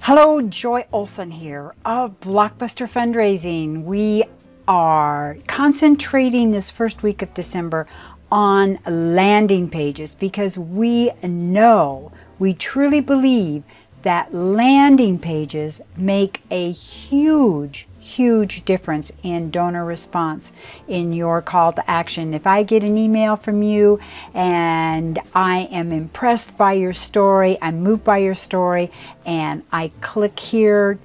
Hello, Joy Olson here of Blockbuster Fundraising. We are concentrating this first week of December on landing pages because we truly believe that landing pages make a huge difference in donor response in your call to action. If I get an email from you and I am impressed by your story, I'm moved by your story, and I click here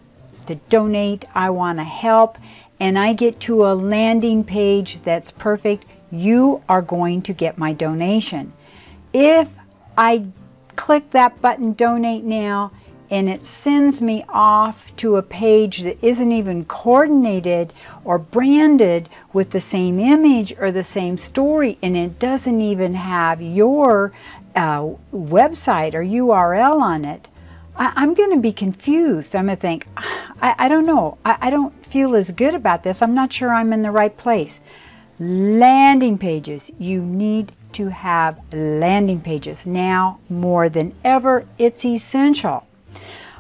to donate, I want to help, and I get to a landing page that's perfect, you are going to get my donation. If I click that button, donate now, and it sends me off to a page that isn't even coordinated or branded with the same image or the same story, and it doesn't even have your website or URL on it, I'm going to be confused. I'm going to think, I don't know. I don't feel as good about this. I'm not sure I'm in the right place. Landing pages. You need to have landing pages. Now more than ever, it's essential.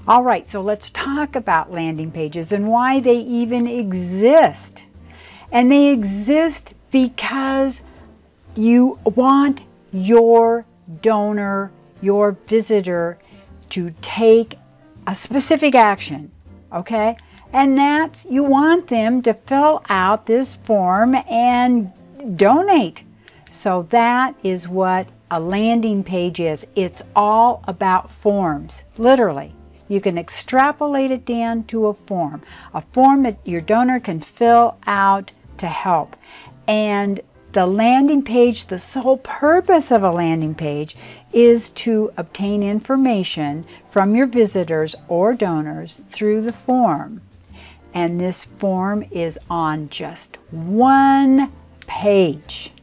All right, so let's talk about landing pages and why they even exist. And they exist because you want your donor, your visitor, to take a specific action, okay? And that's, you want them to fill out this form and donate. So that is what a landing page is. It's all about forms, literally. You can extrapolate it down to a form that your donor can fill out to help. And the landing page, the sole purpose of a landing page is to obtain information from your visitors or donors through the form. And this form is on just one page.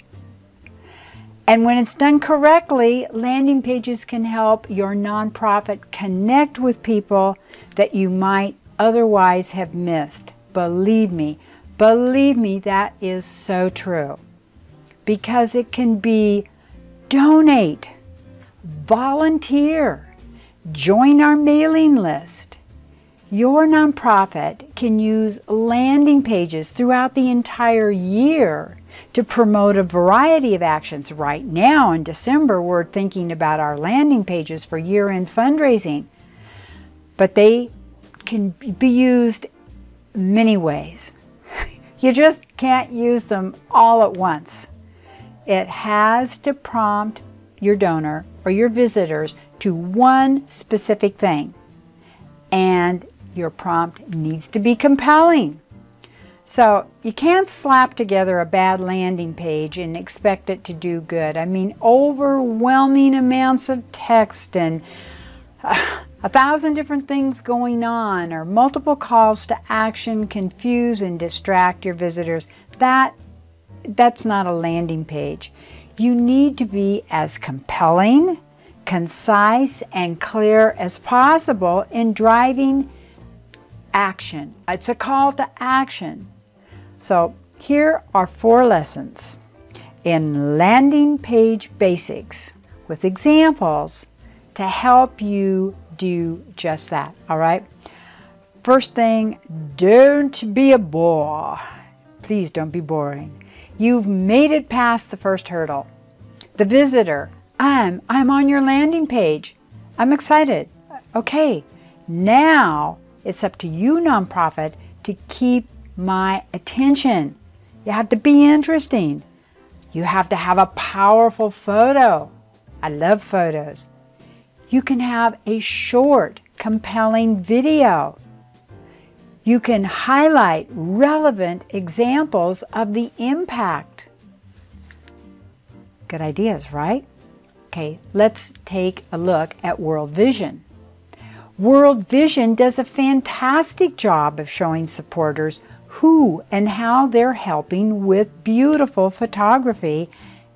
And when it's done correctly, landing pages can help your nonprofit connect with people that you might otherwise have missed. Believe me, that is so true. Because it can be donate, volunteer, join our mailing list. Your nonprofit can use landing pages throughout the entire year to promote a variety of actions. Right now in December, we're thinking about our landing pages for year-end fundraising, but they can be used many ways. You just can't use them all at once. It has to prompt your donor or your visitors to one specific thing, and your prompt needs to be compelling. So you can't slap together a bad landing page and expect it to do good. I mean, overwhelming amounts of text and 1,000 different things going on, or multiple calls to action confuse and distract your visitors. That's not a landing page. You need to be as compelling, concise, and clear as possible in driving action. It's a call to action. So here are 4 lessons in landing page basics with examples to help you do just that, all right? First thing, don't be a bore. Please don't be boring. You've made it past the first hurdle. The visitor, I'm on your landing page. I'm excited. Okay, now it's up to you, nonprofit, to keep my attention. You have to be interesting. You have to have a powerful photo. I love photos. You can have a short, compelling video. You can highlight relevant examples of the impact. Good ideas, right? Okay, let's take a look at World Vision. World Vision does a fantastic job of showing supporters who and how they're helping with beautiful photography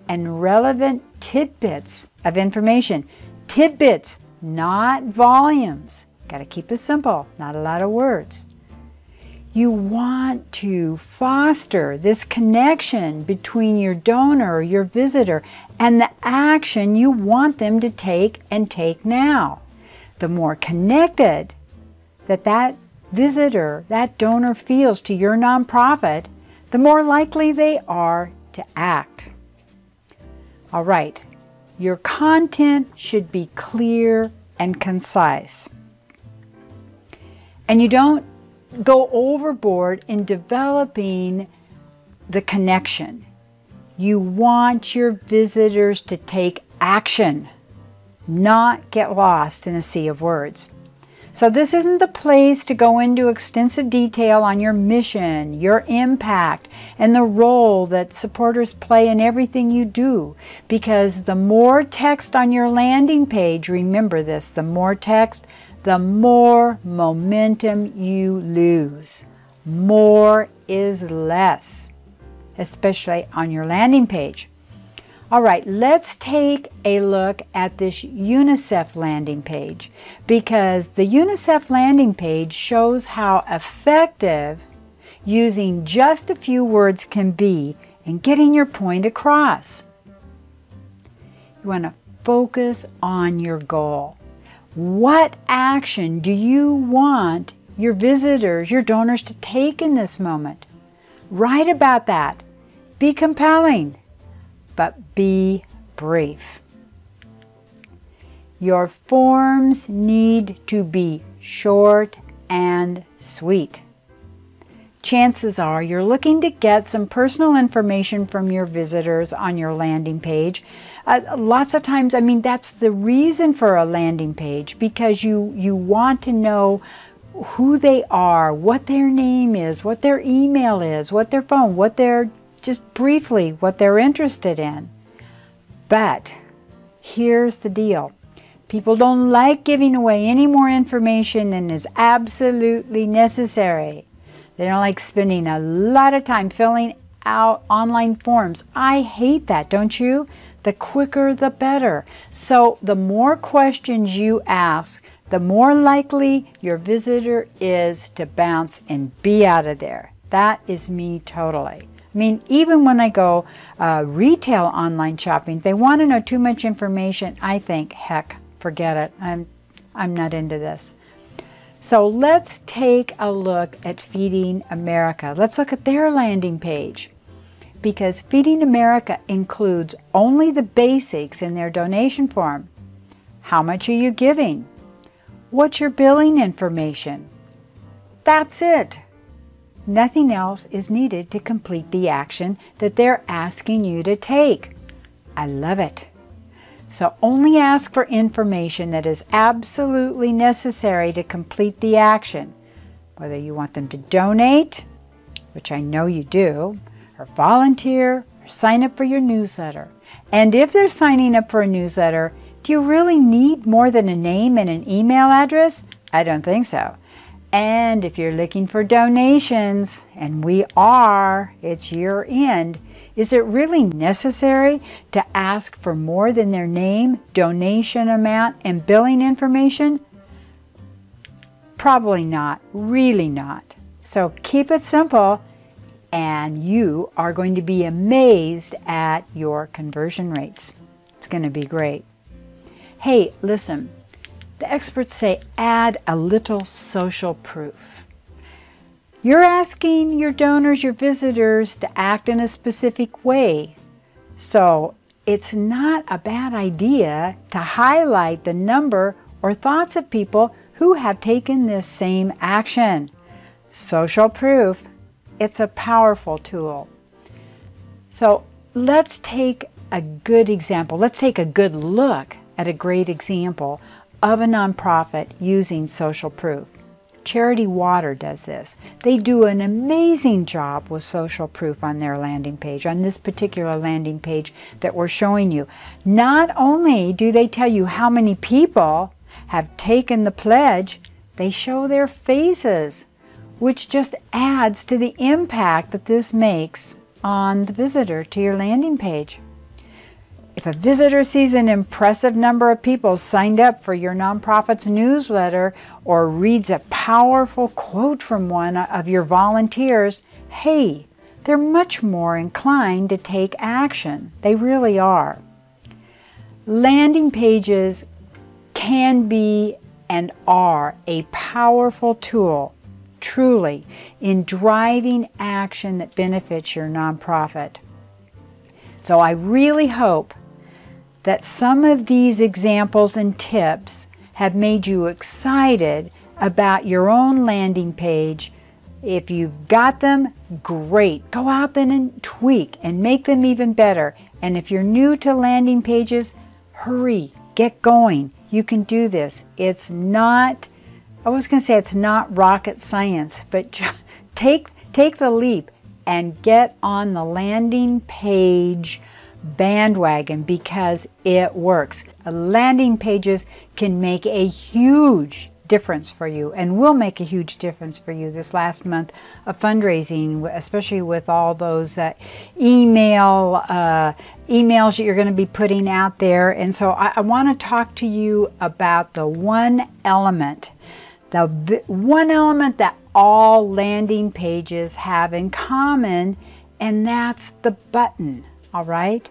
and relevant tidbits of information. Tidbits, not volumes. Got to keep it simple, not a lot of words. You want to foster this connection between your donor or your visitor and the action you want them to take and take now. The more connected that that visitor, that donor feels to your nonprofit, the more likely they are to act. All right, your content should be clear and concise. And you don't go overboard in developing the connection. You want your visitors to take action, not get lost in a sea of words. So this isn't the place to go into extensive detail on your mission, your impact, and the role that supporters play in everything you do. Because the more text on your landing page, remember this, the more text, the more momentum you lose. More is less, especially on your landing page. All right, let's take a look at this UNICEF landing page, because the UNICEF landing page shows how effective using just a few words can be in getting your point across. You want to focus on your goal. What action do you want your visitors, your donors to take in this moment? Write about that. Be compelling, but be brief. Your forms need to be short and sweet. Chances are you're looking to get some personal information from your visitors on your landing page. Lots of times, I mean, that's the reason for a landing page, because you want to know who they are, what their name is, what their email is, what their phone, what they're, just briefly, what they're interested in. But here's the deal. People don't like giving away any more information than is absolutely necessary. They don't like spending a lot of time filling out online forms. I hate that, don't you? The quicker, the better. So the more questions you ask, the more likely your visitor is to bounce and be out of there. That is me totally. I mean, even when I go retail online shopping, they want to know too much information. I think, heck, forget it. I'm not into this. So let's take a look at Feeding America. Let's look at their landing page, because Feeding America includes only the basics in their donation form. How much are you giving? What's your billing information? That's it. Nothing else is needed to complete the action that they're asking you to take. I love it. So only ask for information that is absolutely necessary to complete the action. Whether you want them to donate, which I know you do, or volunteer, or sign up for your newsletter. And if they're signing up for a newsletter, do you really need more than a name and an email address? I don't think so. And if you're looking for donations, and we are, it's year end, is it really necessary to ask for more than their name, donation amount, and billing information? Probably not, really not. So keep it simple, and you are going to be amazed at your conversion rates. It's going to be great. Hey, listen. The experts say add a little social proof. You're asking your donors, your visitors, to act in a specific way. So it's not a bad idea to highlight the number or thoughts of people who have taken this same action. Social proof, it's a powerful tool. So let's take a good example. Let's take a good look at a great example of a nonprofit using social proof. Charity Water does this. They do an amazing job with social proof on their landing page, on this particular landing page that we're showing you. Not only do they tell you how many people have taken the pledge, they show their faces, which just adds to the impact that this makes on the visitor to your landing page. If a visitor sees an impressive number of people signed up for your nonprofit's newsletter or reads a powerful quote from one of your volunteers, hey, they're much more inclined to take action. They really are. Landing pages can be and are a powerful tool, truly, in driving action that benefits your nonprofit. So I really hope that some of these examples and tips have made you excited about your own landing page. If you've got them, great. Go out then and tweak and make them even better. And if you're new to landing pages, hurry, get going. You can do this. It's not, I was going to say it's not rocket science, but take the leap and get on the landing page bandwagon, because it works. Landing pages can make a huge difference for you, and will make a huge difference for you this last month of fundraising, especially with all those emails that you're going to be putting out there. And so I want to talk to you about the one element that all landing pages have in common, and that's the button. All right,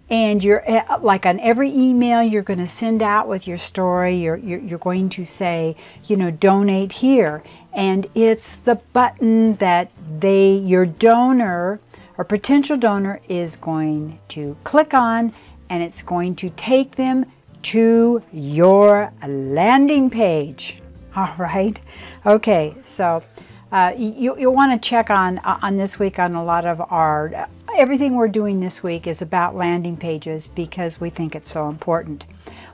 and you're like on every email you're going to send out with your story, you're going to say, you know, donate here, and it's the button that your donor or potential donor is going to click on, and it's going to take them to your landing page. All right, okay, so you'll want to check on this week on a lot of our everything we're doing this week is about landing pages, because we think it's so important.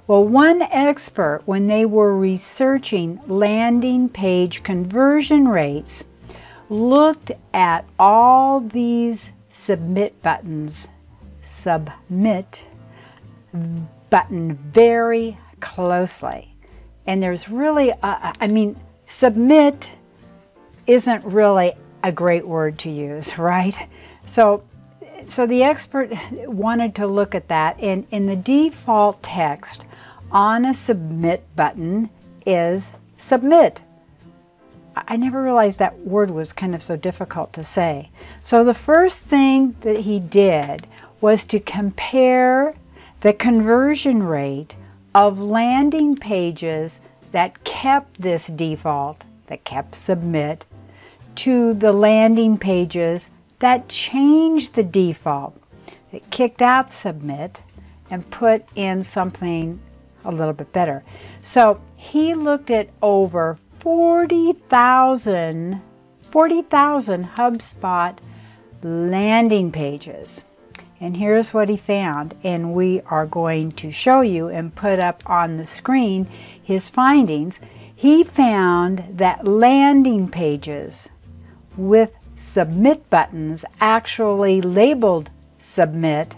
Well, one expert, when they were researching landing page conversion rates, looked at all these submit buttons, submit button very closely. And there's really, I mean, submit isn't really a great word to use, right? So the expert wanted to look at that, and in the default text on a submit button is submit. I never realized that word was kind of so difficult to say. So the first thing that he did was to compare the conversion rate of landing pages that kept this default, that kept submit, to the landing pages that changed the default, that kicked out submit and put in something a little bit better. So he looked at over 40,000 HubSpot landing pages. And here's what he found, and we are going to show you and put up on the screen his findings. He found that landing pages with submit buttons actually labeled submit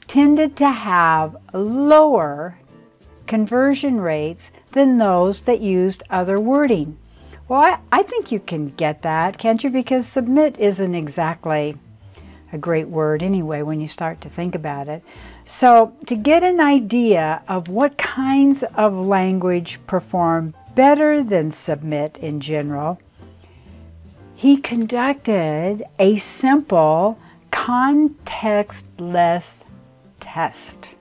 tended to have lower conversion rates than those that used other wording. Well, I think you can get that, can't you? Because submit isn't exactly a great word anyway when you start to think about it. So to get an idea of what kinds of language perform better than submit in general, he conducted a simple contextless test.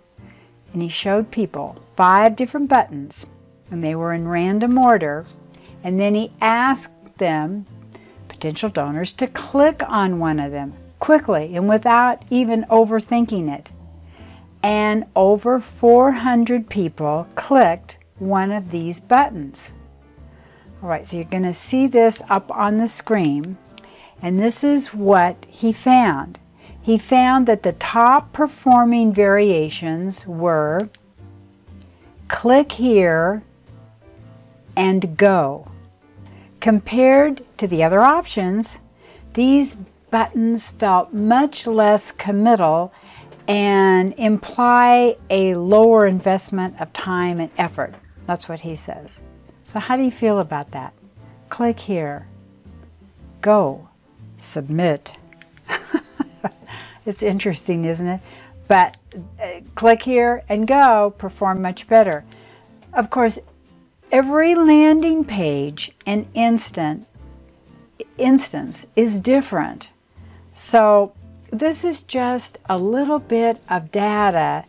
And he showed people 5 different buttons, and they were in random order. And then he asked them, potential donors, to click on one of them quickly and without even overthinking it. And over 400 people clicked one of these buttons. All right, so you're going to see this up on the screen, and this is what he found. He found that the top performing variations were click here and go. Compared to the other options, these buttons felt much less committal and imply a lower investment of time and effort. That's what he says. So how do you feel about that? Click here, go, submit. It's interesting, isn't it? But click here and go perform much better. Of course, every landing page and instance is different. So this is just a little bit of data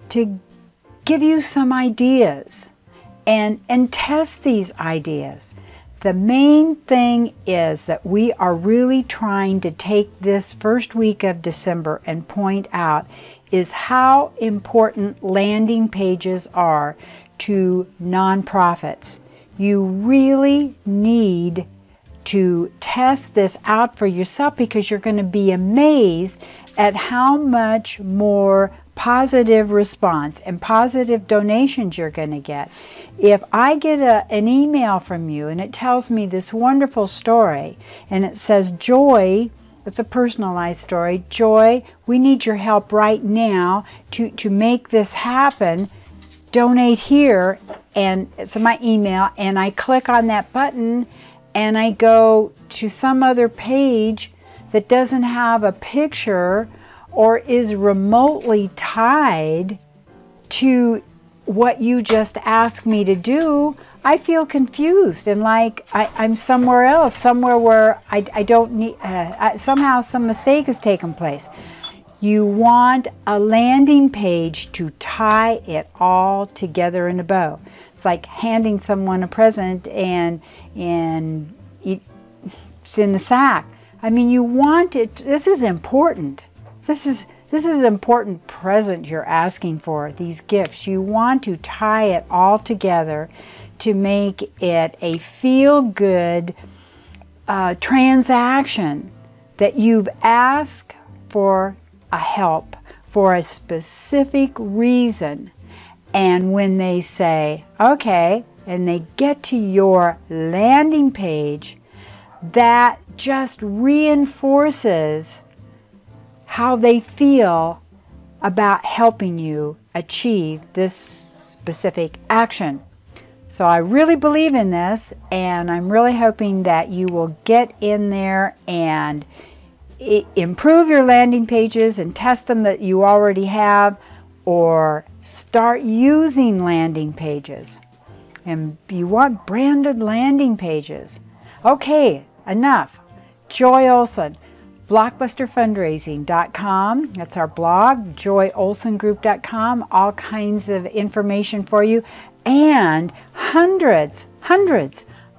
to give you some ideas. and test these ideas. The main thing is that we are really trying to take this first week of December and point out is how important landing pages are to nonprofits. You really need to test this out for yourself, because you're going to be amazed at how much more positive response and positive donations you're going to get. If I get an email from you and it tells me this wonderful story and it says, Joy, it's a personalized story, Joy, we need your help right now to make this happen, donate here, and it's my email, and I click on that button and I go to some other page that doesn't have a picture or is remotely tied to what you just asked me to do, I feel confused and like I'm somewhere else, somewhere where I don't need, somehow some mistake has taken place. You want a landing page to tie it all together in a bow. It's like handing someone a present and it's in the sack. I mean, you want it, this is important. This is an important present you're asking for, these gifts. You want to tie it all together to make it a feel-good transaction that you've asked for a help for a specific reason. And when they say, okay, and they get to your landing page, that just reinforces how they feel about helping you achieve this specific action. So I really believe in this, and I'm really hoping that you will get in there and improve your landing pages and test them that you already have, or start using landing pages. And you want branded landing pages. Okay, enough. Joy Olson, blockbusterfundraising.com. That's our blog, joyolsongroup.com. All kinds of information for you, and hundreds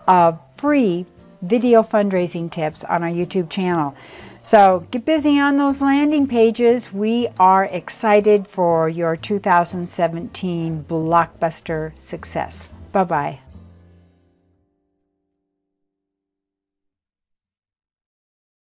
of free video fundraising tips on our YouTube channel. So get busy on those landing pages. We are excited for your 2017 Blockbuster success. Bye-bye.